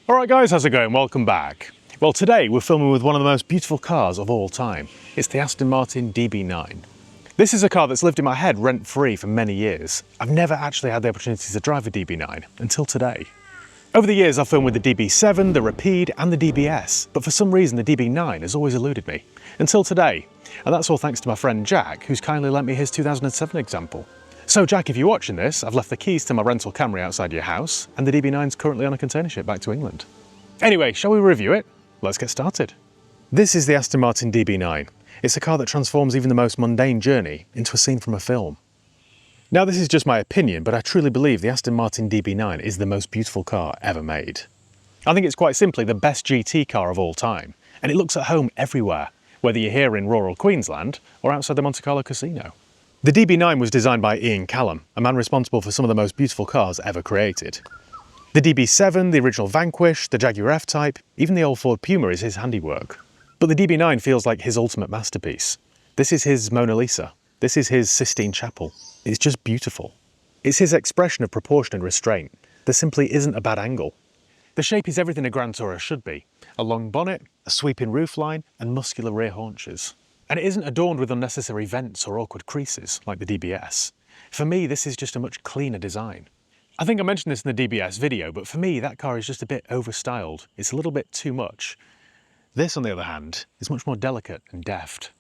Alright guys, how's it going? Welcome back. Well, today we're filming with one of the most beautiful cars of all time. It's the Aston Martin DB9. This is a car that's lived in my head rent-free for many years. I've never actually had the opportunity to drive a DB9 until today. Over the years I've filmed with the DB7, the Rapide and the DBS, but for some reason the DB9 has always eluded me. Until today. And that's all thanks to my friend Jack, who's kindly lent me his 2007 example. So Jack, if you're watching this, I've left the keys to my rental Camry outside your house, and the DB9's currently on a container ship back to England. Anyway, shall we review it? Let's get started. This is the Aston Martin DB9. It's a car that transforms even the most mundane journey into a scene from a film. Now this is just my opinion, but I truly believe the Aston Martin DB9 is the most beautiful car ever made. I think it's quite simply the best GT car of all time, and it looks at home everywhere, whether you're here in rural Queensland or outside the Monte Carlo casino. The DB9 was designed by Ian Callum, a man responsible for some of the most beautiful cars ever created. The DB7, the original Vanquish, the Jaguar F-Type, even the old Ford Puma is his handiwork. But the DB9 feels like his ultimate masterpiece. This is his Mona Lisa. This is his Sistine Chapel. It's just beautiful. It's his expression of proportion and restraint. There simply isn't a bad angle. The shape is everything a Grand Tourer should be. A long bonnet, a sweeping roofline, and muscular rear haunches. And it isn't adorned with unnecessary vents or awkward creases like the DBS. For me, this is just a much cleaner design. I think I mentioned this in the DBS video, but for me, that car is just a bit overstyled. It's a little bit too much. This, on the other hand, is much more delicate and deft.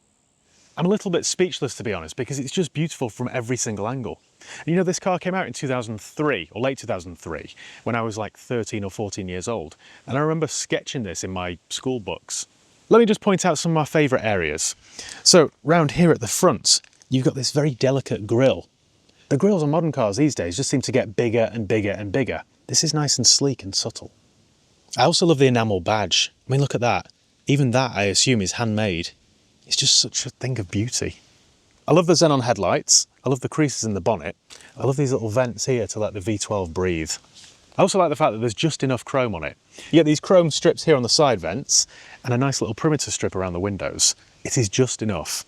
I'm a little bit speechless, to be honest, because it's just beautiful from every single angle. And you know, this car came out in 2003, or late 2003, when I was like 13 or 14 years old. And I remember sketching this in my school books. Let me just point out some of my favourite areas. So, round here at the front, you've got this very delicate grille. The grilles on modern cars these days just seem to get bigger and bigger and bigger. This is nice and sleek and subtle. I also love the enamel badge. I mean, look at that. Even that, I assume, is handmade. It's just such a thing of beauty. I love the xenon headlights. I love the creases in the bonnet. I love these little vents here to let the V12 breathe. I also like the fact that there's just enough chrome on it. You get these chrome strips here on the side vents and a nice little perimeter strip around the windows. It is just enough.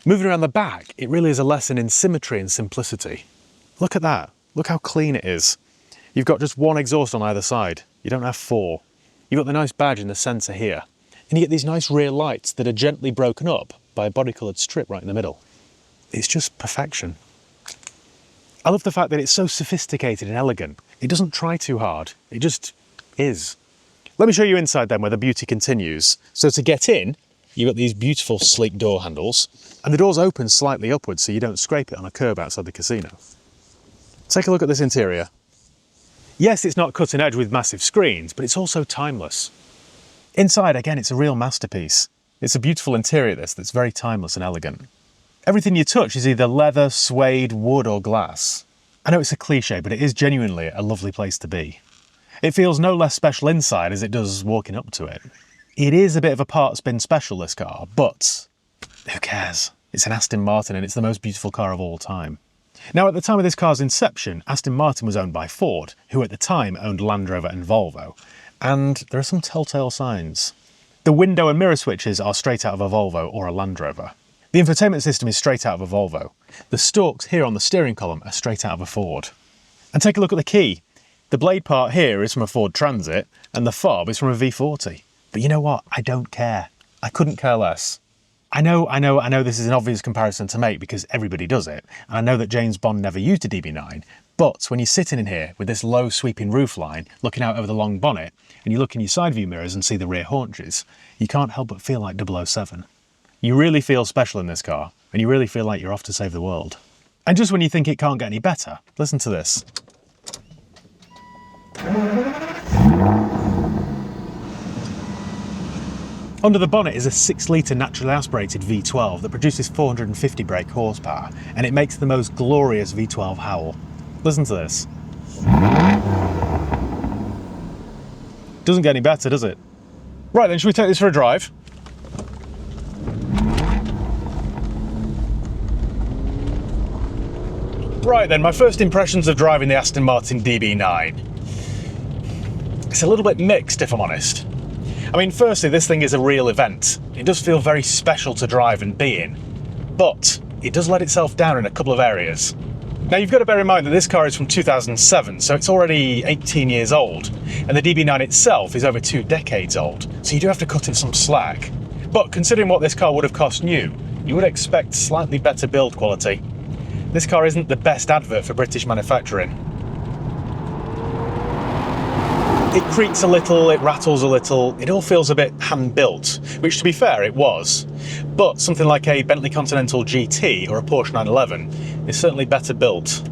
Moving around the back, it really is a lesson in symmetry and simplicity. Look at that. Look how clean it is. You've got just one exhaust on either side. You don't have four. You've got the nice badge in the centre here. And you get these nice rear lights that are gently broken up by a body-coloured strip right in the middle. It's just perfection. I love the fact that it's so sophisticated and elegant. It doesn't try too hard. It just is. Let me show you inside then, where the beauty continues. So to get in, you've got these beautiful sleek door handles, and the doors open slightly upwards so you don't scrape it on a curb outside the casino. Take a look at this interior. Yes, it's not cutting edge with massive screens, but it's also timeless. Inside, again, it's a real masterpiece. It's a beautiful interior, this, that's very timeless and elegant. Everything you touch is either leather, suede, wood or glass. I know it's a cliche, but it is genuinely a lovely place to be. It feels no less special inside as it does walking up to it. It is a bit of a part spin special, this car, but who cares? It's an Aston Martin and it's the most beautiful car of all time. Now, at the time of this car's inception, Aston Martin was owned by Ford, who at the time owned Land Rover and Volvo. And there are some telltale signs. The window and mirror switches are straight out of a Volvo or a Land Rover. The infotainment system is straight out of a Volvo. The stalks here on the steering column are straight out of a Ford. And take a look at the key. The blade part here is from a Ford Transit and the fob is from a V40. But you know what? I don't care. I couldn't care less. I know this is an obvious comparison to make because everybody does it. And I know that James Bond never used a DB9. But when you're sitting in here with this low sweeping roofline, looking out over the long bonnet, and you look in your side view mirrors and see the rear haunches, you can't help but feel like 007. You really feel special in this car, and you really feel like you're off to save the world. And just when you think it can't get any better, listen to this. Under the bonnet is a 6-litre naturally aspirated V12 that produces 450 brake horsepower, and it makes the most glorious V12 howl. Listen to this. Doesn't get any better, does it? Right then, should we take this for a drive? Right then, my first impressions of driving the Aston Martin DB9. It's a little bit mixed, if I'm honest. I mean, firstly, this thing is a real event. It does feel very special to drive and be in, but it does let itself down in a couple of areas. Now you've got to bear in mind that this car is from 2007, so it's already 18 years old, and the DB9 itself is over 2 decades old, so you do have to cut it some slack. But considering what this car would have cost new, you would expect slightly better build quality. This car isn't the best advert for British manufacturing. It creaks a little, it rattles a little, it all feels a bit hand-built, which to be fair, it was. But something like a Bentley Continental GT or a Porsche 911 is certainly better built.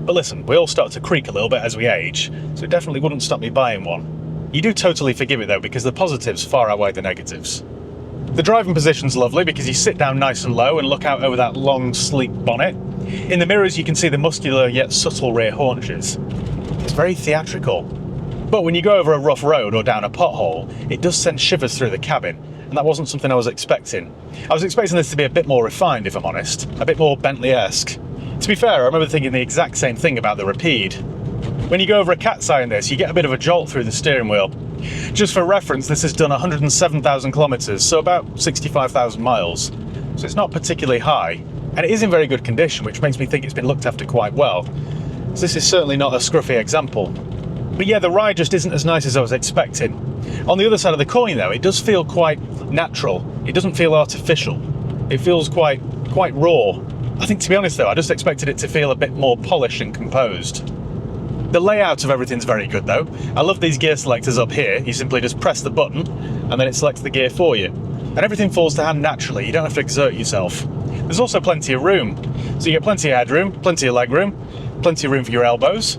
But listen, we all start to creak a little bit as we age, so it definitely wouldn't stop me buying one. You do totally forgive it though, because the positives far outweigh the negatives. The driving position's lovely because you sit down nice and low and look out over that long, sleek bonnet. In the mirrors you can see the muscular yet subtle rear haunches. It's very theatrical. But when you go over a rough road or down a pothole, it does send shivers through the cabin, and that wasn't something I was expecting. I was expecting this to be a bit more refined, if I'm honest, a bit more Bentley-esque. To be fair, I remember thinking the exact same thing about the Rapide. When you go over a cat's eye in this, you get a bit of a jolt through the steering wheel. Just for reference, this has done 107,000 kilometres, so about 65,000 miles. So it's not particularly high, and it is in very good condition, which makes me think it's been looked after quite well. So this is certainly not a scruffy example. But yeah, the ride just isn't as nice as I was expecting. On the other side of the coin though, it does feel quite natural. It doesn't feel artificial. It feels quite raw. I think, to be honest though, I just expected it to feel a bit more polished and composed. The layout of everything's very good though. I love these gear selectors up here. You simply just press the button and then it selects the gear for you. And everything falls to hand naturally, you don't have to exert yourself. There's also plenty of room. So you get plenty of headroom, plenty of legroom, plenty of room for your elbows.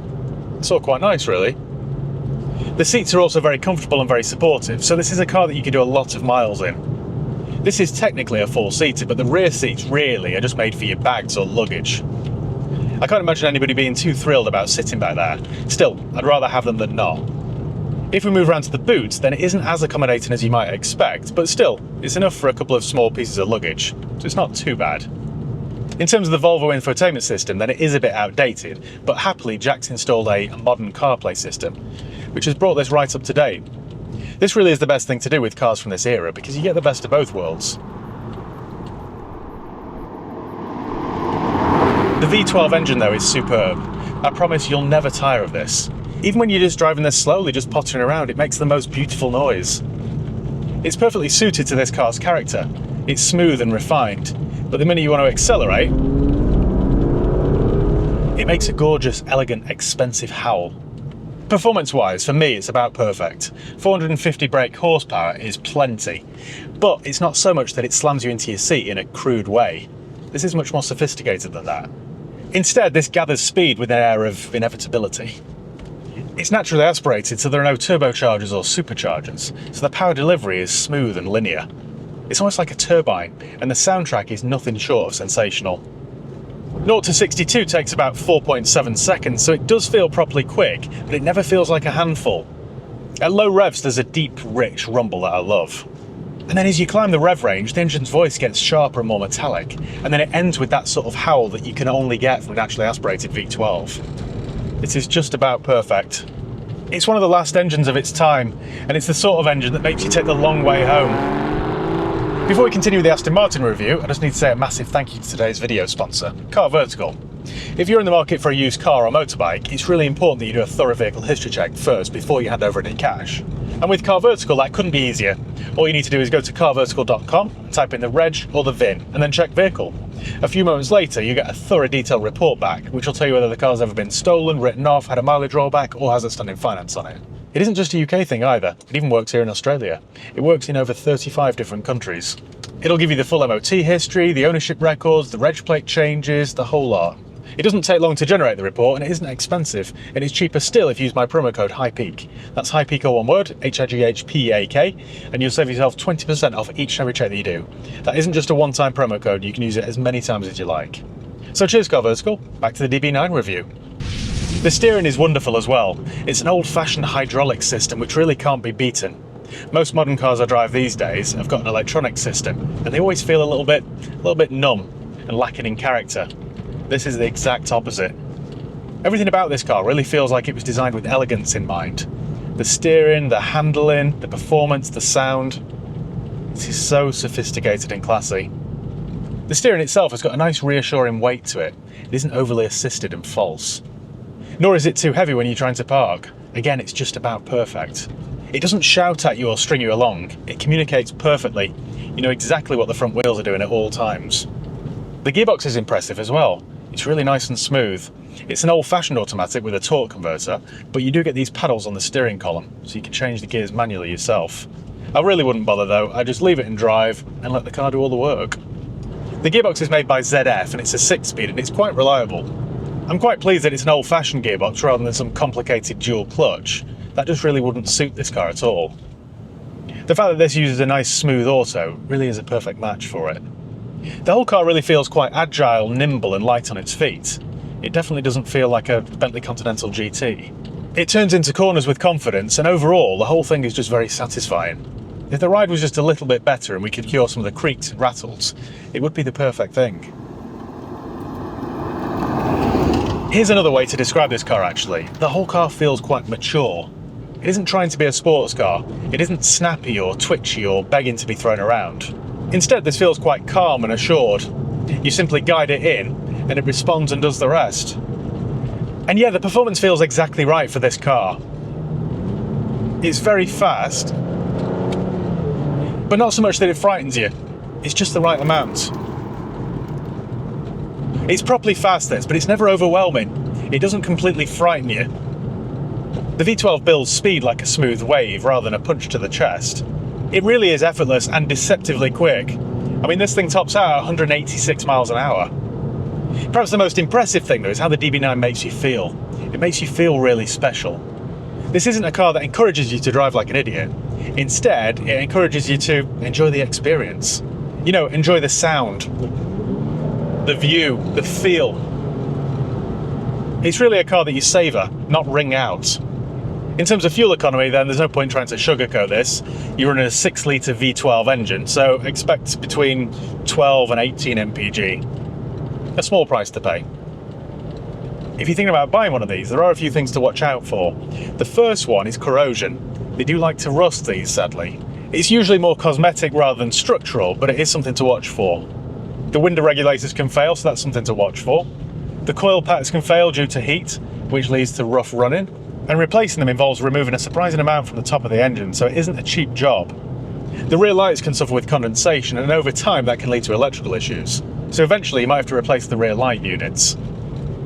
It's all quite nice really. The seats are also very comfortable and very supportive, so this is a car that you can do a lot of miles in. This is technically a 4-seater, but the rear seats really are just made for your bags or luggage. I can't imagine anybody being too thrilled about sitting back there. Still, I'd rather have them than not. If we move around to the boot, then it isn't as accommodating as you might expect, but still, it's enough for a couple of small pieces of luggage, so it's not too bad. In terms of the Volvo infotainment system, then it is a bit outdated, but happily Jack's installed a modern CarPlay system, which has brought this right up to date. This really is the best thing to do with cars from this era, because you get the best of both worlds. The V12 engine though is superb. I promise you'll never tire of this. Even when you're just driving this slowly, just pottering around, it makes the most beautiful noise. It's perfectly suited to this car's character. It's smooth and refined, but the minute you want to accelerate, it makes a gorgeous, elegant, expensive howl. Performance-wise, for me, it's about perfect. 450 brake horsepower is plenty, but it's not so much that it slams you into your seat in a crude way. This is much more sophisticated than that. Instead, this gathers speed with an air of inevitability. It's naturally aspirated, so there are no turbochargers or superchargers, so the power delivery is smooth and linear. It's almost like a turbine, and the soundtrack is nothing short of sensational. 0 to 62 takes about 4.7 seconds, so it does feel properly quick, but it never feels like a handful. At low revs, there's a deep, rich rumble that I love. And then as you climb the rev range, the engine's voice gets sharper and more metallic, and then it ends with that sort of howl that you can only get from a naturally aspirated V12. It is just about perfect. It's one of the last engines of its time, and it's the sort of engine that makes you take the long way home. Before we continue with the Aston Martin review, I just need to say a massive thank you to today's video sponsor, Car Vertical. If you're in the market for a used car or motorbike, it's really important that you do a thorough vehicle history check first before you hand over any cash. And with Car Vertical, that couldn't be easier. All you need to do is go to carvertical.com, type in the reg or the VIN, and then check vehicle. A few moments later, you get a thorough detailed report back, which will tell you whether the car's ever been stolen, written off, had a mileage rollback, or has outstanding finance on it. It isn't just a UK thing either, it even works here in Australia. It works in over 35 different countries. It'll give you the full MOT history, the ownership records, the reg plate changes, the whole lot. It doesn't take long to generate the report, and it isn't expensive, and it's cheaper still if you use my promo code HIGHPEAK. That's HIGHPEAK all one word, HIGHPEAK, and you'll save yourself 20% off each and every check that you do. That isn't just a one-time promo code, you can use it as many times as you like. So cheers Car Vertical, back to the DB9 review. The steering is wonderful as well. It's an old-fashioned hydraulic system which really can't be beaten. Most modern cars I drive these days have got an electronic system, and they always feel a little bit numb and lacking in character. This is the exact opposite. Everything about this car really feels like it was designed with elegance in mind. The steering, the handling, the performance, the sound. This is so sophisticated and classy. The steering itself has got a nice reassuring weight to it. It isn't overly assisted and false. Nor is it too heavy when you're trying to park. Again, it's just about perfect. It doesn't shout at you or string you along. It communicates perfectly. You know exactly what the front wheels are doing at all times. The gearbox is impressive as well. It's really nice and smooth. It's an old-fashioned automatic with a torque converter, but you do get these paddles on the steering column, so you can change the gears manually yourself. I really wouldn't bother though. I just leave it in drive and let the car do all the work. The gearbox is made by ZF and it's a 6-speed and it's quite reliable. I'm quite pleased that it's an old-fashioned gearbox rather than some complicated dual clutch. That just really wouldn't suit this car at all. The fact that this uses a nice smooth auto really is a perfect match for it. The whole car really feels quite agile, nimble and light on its feet. It definitely doesn't feel like a Bentley Continental GT. It turns into corners with confidence, and overall the whole thing is just very satisfying. If the ride was just a little bit better and we could cure some of the creaks and rattles, it would be the perfect thing. Here's another way to describe this car actually. The whole car feels quite mature. It isn't trying to be a sports car. It isn't snappy or twitchy or begging to be thrown around. Instead, this feels quite calm and assured. You simply guide it in and it responds and does the rest. And yeah, the performance feels exactly right for this car. It's very fast, but not so much that it frightens you. It's just the right amount. It's properly fast this, but it's never overwhelming. It doesn't completely frighten you. The V12 builds speed like a smooth wave rather than a punch to the chest. It really is effortless and deceptively quick. I mean, this thing tops out at 186 miles an hour. Perhaps the most impressive thing though is how the DB9 makes you feel. It makes you feel really special. This isn't a car that encourages you to drive like an idiot. Instead, it encourages you to enjoy the experience. You know, enjoy the sound, the view, the feel. It's really a car that you savour, not wring out. In terms of fuel economy then, there's no point trying to sugarcoat this. You're running a 6-litre V12 engine, so expect between 12 and 18 mpg. A small price to pay. If you're thinking about buying one of these, there are a few things to watch out for. The first one is corrosion. They do like to rust these, sadly. It's usually more cosmetic rather than structural, but it is something to watch for. The window regulators can fail, so that's something to watch for. The coil packs can fail due to heat, which leads to rough running. And replacing them involves removing a surprising amount from the top of the engine, so it isn't a cheap job. The rear lights can suffer with condensation, and over time that can lead to electrical issues. So eventually you might have to replace the rear light units.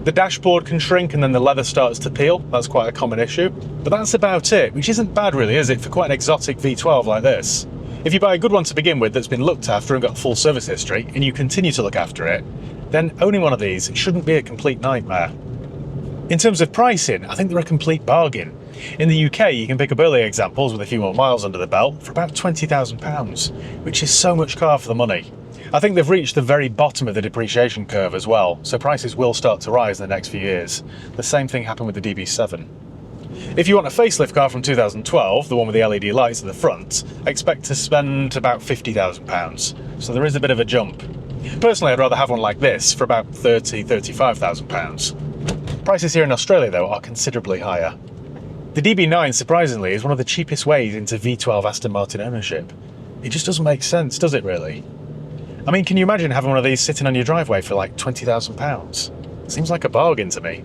The dashboard can shrink and then the leather starts to peel. That's quite a common issue. But that's about it, which isn't bad really, is it, for quite an exotic V12 like this? If you buy a good one to begin with that's been looked after and got full service history, and you continue to look after it, then owning one of these shouldn't be a complete nightmare. In terms of pricing, I think they're a complete bargain. In the UK, you can pick up early examples with a few more miles under the belt for about £20,000, which is so much car for the money. I think they've reached the very bottom of the depreciation curve as well, so prices will start to rise in the next few years. The same thing happened with the DB7. If you want a facelift car from 2012, the one with the LED lights at the front, expect to spend about £50,000, so there is a bit of a jump. Personally, I'd rather have one like this for about £30,000–35,000. Prices here in Australia, though, are considerably higher. The DB9, surprisingly, is one of the cheapest ways into V12 Aston Martin ownership. It just doesn't make sense, does it really? I mean, can you imagine having one of these sitting on your driveway for like £20,000? Seems like a bargain to me.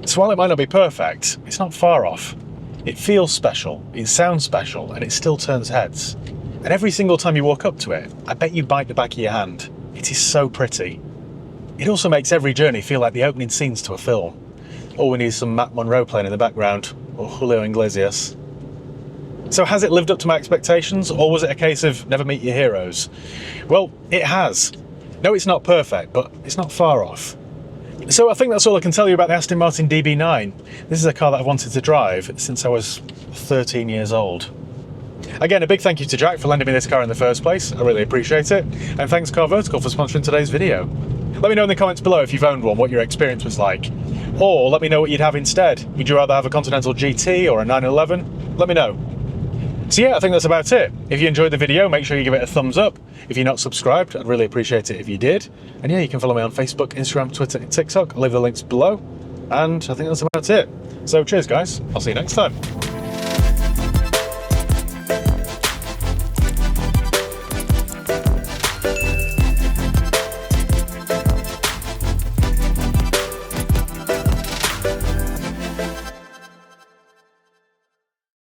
So while it might not be perfect, it's not far off. It feels special, it sounds special, and it still turns heads. And every single time you walk up to it, I bet you bite the back of your hand. It is so pretty. It also makes every journey feel like the opening scenes to a film. All we need is some Matt Monroe playing in the background, or Julio Iglesias. So has it lived up to my expectations, or was it a case of never meet your heroes? Well, it has. No, it's not perfect, but it's not far off. So I think that's all I can tell you about the Aston Martin DB9. This is a car that I've wanted to drive since I was 13 years old. Again, a big thank you to Jack for lending me this car in the first place. I really appreciate it. And thanks Car Vertical for sponsoring today's video. Let me know in the comments below if you've owned one, what your experience was like. Or let me know what you'd have instead. Would you rather have a Continental GT or a 911? Let me know. So yeah, I think that's about it. If you enjoyed the video, make sure you give it a thumbs up. If you're not subscribed, I'd really appreciate it if you did. And yeah, you can follow me on Facebook, Instagram, Twitter, and TikTok. I'll leave the links below. And I think that's about it. So cheers guys, I'll see you next time.